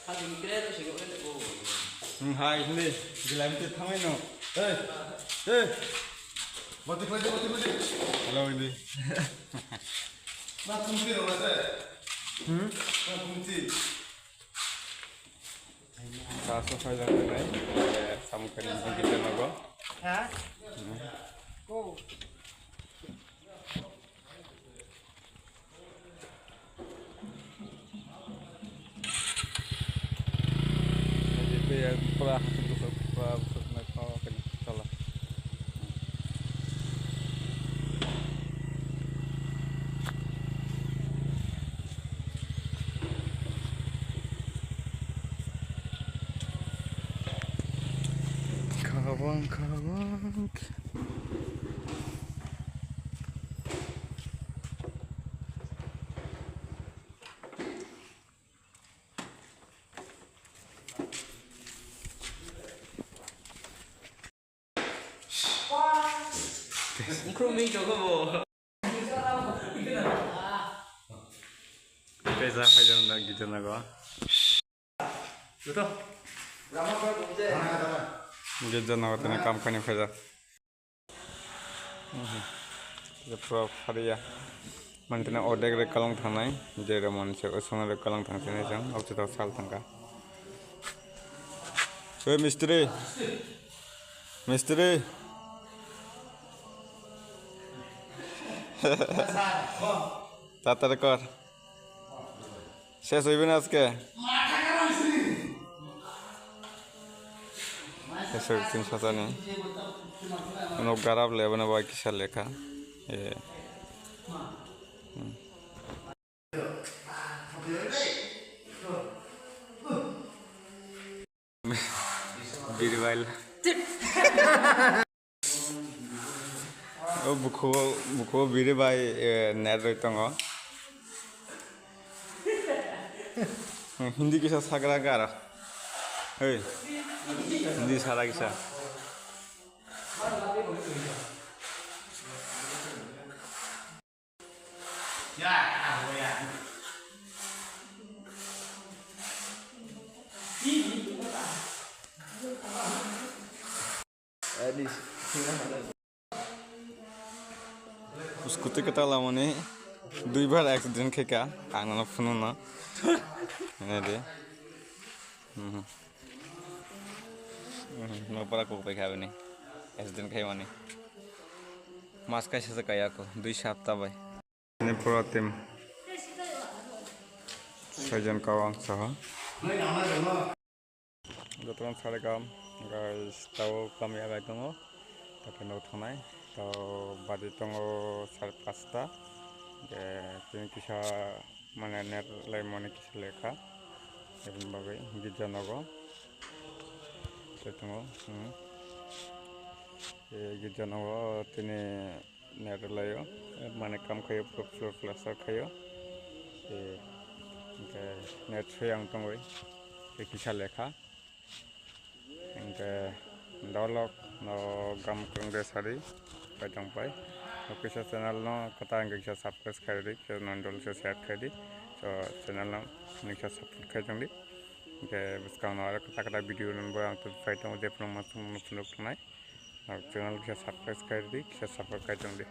Hai ini gila itu tamai no. Mati. Halo ini. Nak kumti orang ada. Nak kumti. Kaso saya jangan naik. Sama kali mungkin kita nago. Hah? Oh. Jadi ya pernah naik kau kan salah. Kawan. Krumming chỗ có bộ. Pesa fajar ndak gitu nago. Betul. Lama kau kumte. Gitu nago tene kam kani fajar. Ya pro faria. Mantena odek re kalong thanai je re mon se osona re kalong thangtene jang auchita sal thangka. Hey Mistri. তাড়াতাড়ি কর শেষ হইবে না আজকে শেষ হইবে 300 নেই কোনো খারাপ লেবে না ভাই কিসের লেখা বীরবাইল buku biri bai net roitong Hindi kisah sagra gara hei Hindi sara kisah Skuti kata lama nih, 2 bar accident keka, kangen apa nuna, ini deh, mau para kok pakai apa nih, accident kayak mana, mas kasih sekaya aku, 2 sabta bay, ini pro tim, sajian kawang sah, jatuhan sare kam, guys tahu kami agak tunggu, tapi nol thonai. তো বাড়ি তো 5:30 যে তুমি কিসা মানে net লাই মনে কিছু লেখা এরকমভাবে গির্জানগ গির্জানগ তিনি নেট লাইও মানে কাম খাইও ফ্লোর প্লাস্টার খাইও নেট সয়াং তঙ্গই কিসা লেখা Dolok no gam kengde sari pajang pai kisah channel no kata angge kisah subscribe khairi kisah nondol kisah share khairi so channel no kisah subscribe khaijang di ke biskang no ara kata video number ang tu fight no je promotion no nai channel kisah subscribe khairi kisah support khaijang di